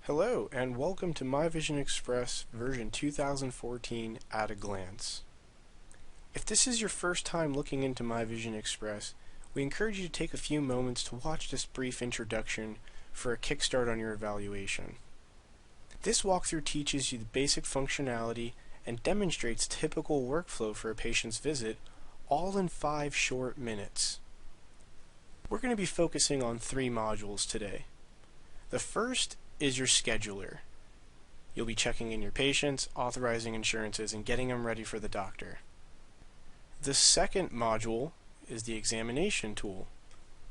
Hello, and welcome to MyVision Express version 2014 at a glance. If this is your first time looking into MyVision Express, we encourage you to take a few moments to watch this brief introduction for a kickstart on your evaluation. This walkthrough teaches you the basic functionality and demonstrates typical workflow for a patient's visit, all in 5 short minutes. We're going to be focusing on 3 modules today. The first is your scheduler. You'll be checking in your patients, authorizing insurances, and getting them ready for the doctor. The second module is the examination tool.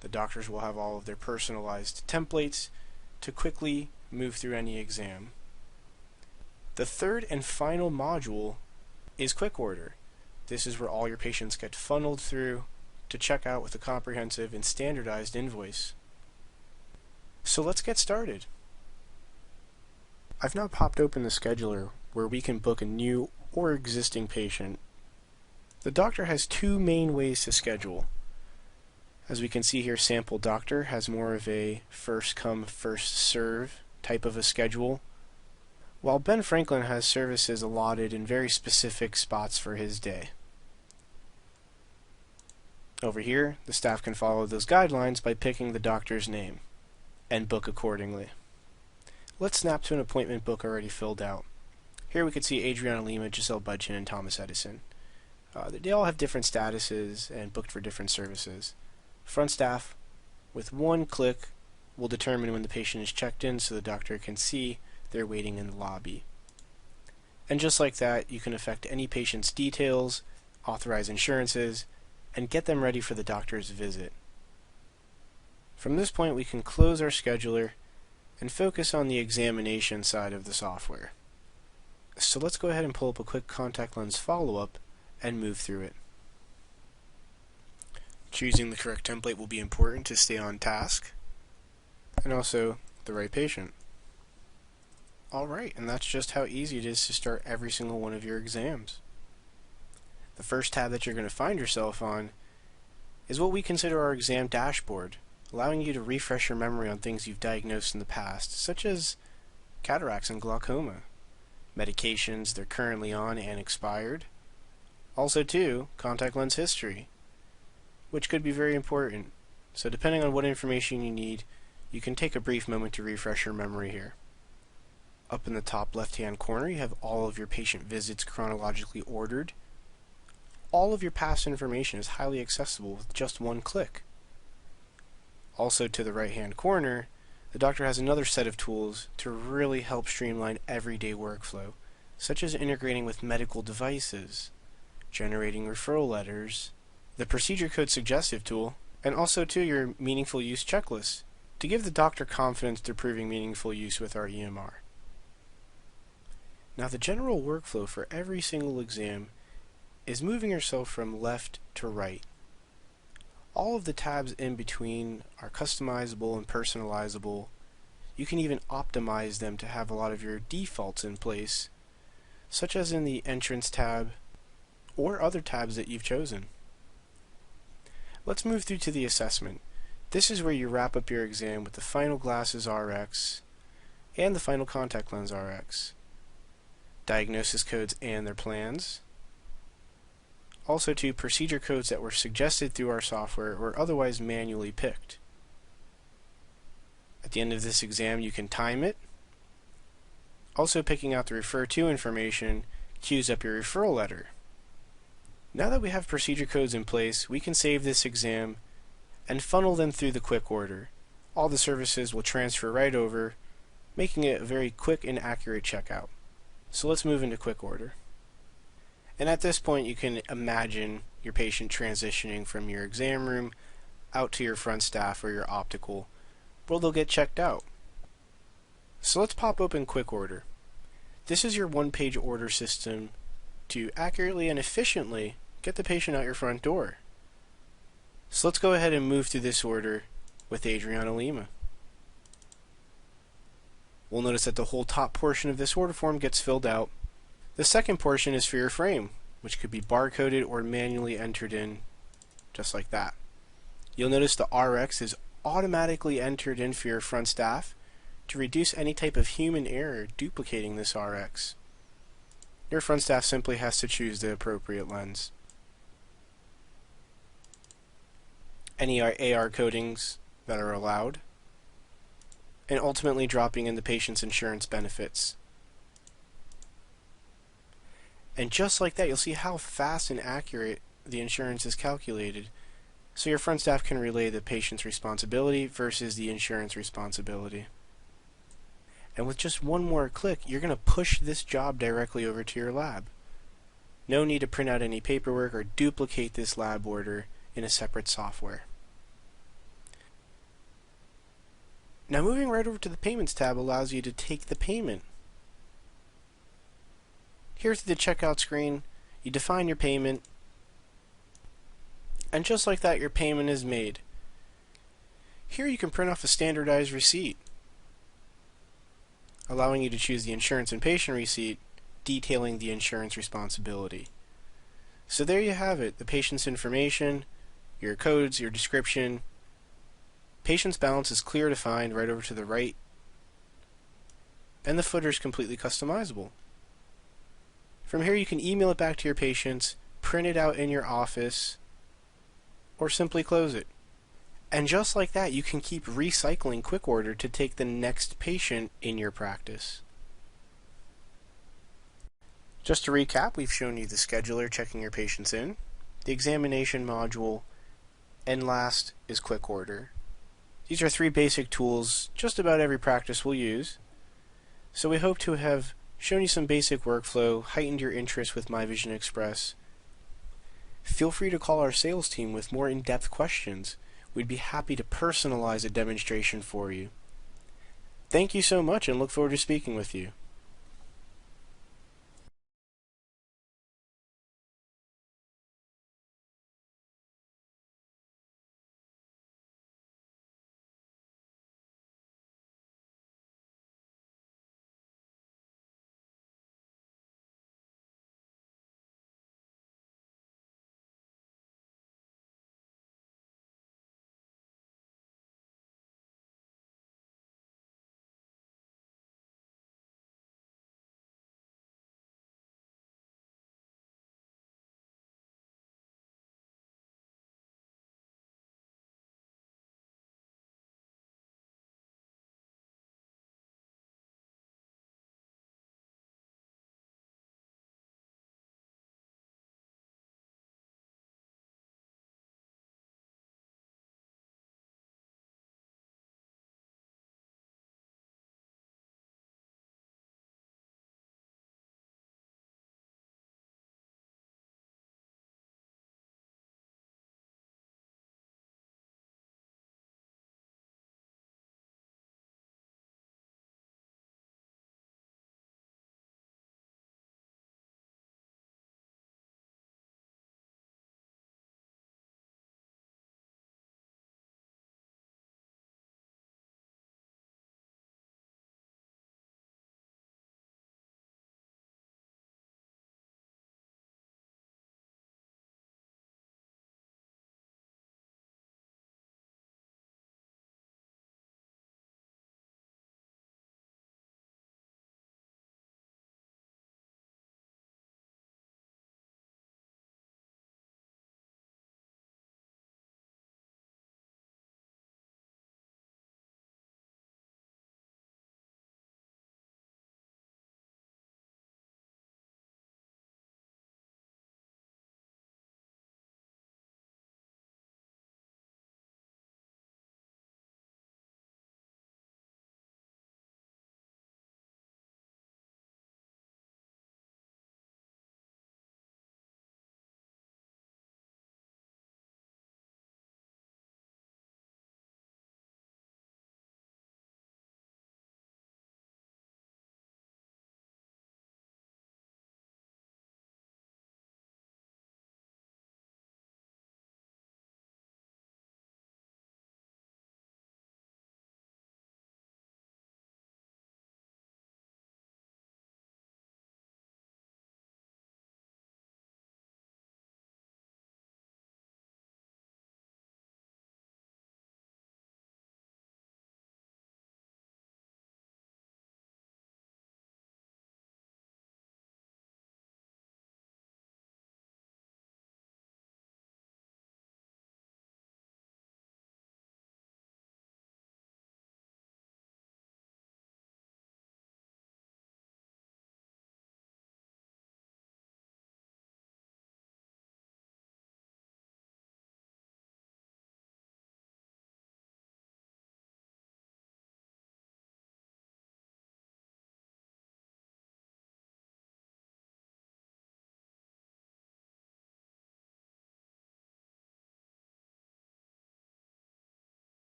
The doctors will have all of their personalized templates to quickly move through any exam. The third and final module is quick order. This is where all your patients get funneled through to check out with a comprehensive and standardized invoice. So let's get started. I've now popped open the scheduler where we can book a new or existing patient. The doctor has 2 main ways to schedule. As we can see here, Sample Doctor has more of a first come, first serve type of a schedule, while Ben Franklin has services allotted in very specific spots for his day. Over here, the staff can follow those guidelines by picking the doctor's name and book accordingly. Let's snap to an appointment book already filled out. Here we can see Adriana Lima, Giselle Budchin, and Thomas Edison. They all have different statuses and booked for different services. Front staff, with one click, will determine when the patient is checked in so the doctor can see they're waiting in the lobby. And just like that, you can affect any patient's details, authorize insurances, and get them ready for the doctor's visit. From this point, we can close our scheduler and focus on the examination side of the software. So let's go ahead and pull up a quick contact lens follow-up and move through it. Choosing the correct template will be important to stay on task, and also the right patient. Alright, and that's just how easy it is to start every single one of your exams. The first tab that you're going to find yourself on is what we consider our exam dashboard, allowing you to refresh your memory on things you've diagnosed in the past, such as cataracts and glaucoma, medications they're currently on and expired, also too, contact lens history, which could be very important. So depending on what information you need, you can take a brief moment to refresh your memory here. Up in the top left-hand corner, you have all of your patient visits chronologically ordered. All of your past information is highly accessible with just one click. Also to the right-hand corner, the doctor has another set of tools to really help streamline everyday workflow, such as integrating with medical devices, generating referral letters, the procedure code suggestive tool, and also to your meaningful use checklist to give the doctor confidence they're proving meaningful use with our EMR. Now the general workflow for every single exam is moving yourself from left to right. All of the tabs in between are customizable and personalizable. You can even optimize them to have a lot of your defaults in place, such as in the Entrance tab or other tabs that you've chosen. Let's move through to the assessment. This is where you wrap up your exam with the final glasses RX and the final contact lens RX, diagnosis codes and their plans, also to procedure codes that were suggested through our software or otherwise manually picked. At the end of this exam you can time it. Also picking out the refer to information queues up your referral letter. Now that we have procedure codes in place, we can save this exam and funnel them through the quick order. All the services will transfer right over, making it a very quick and accurate checkout. So let's move into quick order. And at this point you can imagine your patient transitioning from your exam room out to your front staff or your optical, where they'll get checked out. So let's pop open quick order. This is your one-page order system to accurately and efficiently get the patient out your front door. So let's go ahead and move through this order with Adriana Lima. We'll notice that the whole top portion of this order form gets filled out. The second portion is for your frame, which could be barcoded or manually entered in, just like that. You'll notice the RX is automatically entered in for your front staff to reduce any type of human error duplicating this RX. Your front staff simply has to choose the appropriate lens. Any AR codings that are allowed, and ultimately dropping in the patient's insurance benefits. And just like that, you'll see how fast and accurate the insurance is calculated. So your front staff can relay the patient's responsibility versus the insurance responsibility. And with just one more click, you're going to push this job directly over to your lab. No need to print out any paperwork or duplicate this lab order in a separate software. Now moving right over to the Payments tab allows you to take the payment. Here's the checkout screen. You define your payment, and just like that, your payment is made. Here you can print off a standardized receipt, allowing you to choose the insurance and patient receipt, detailing the insurance responsibility. So there you have it, the patient's information, your codes, your description. Patient's balance is clear to find right over to the right, and the footer is completely customizable. From here you can email it back to your patients, print it out in your office, or simply close it. And just like that, you can keep recycling QuickOrder to take the next patient in your practice. Just to recap, we've shown you the scheduler checking your patients in, the examination module, and last is QuickOrder. These are 3 basic tools just about every practice will use. So we hope to have shown you some basic workflow, heightened your interest with MyVision Express. Feel free to call our sales team with more in-depth questions. We'd be happy to personalize a demonstration for you. Thank you so much and look forward to speaking with you.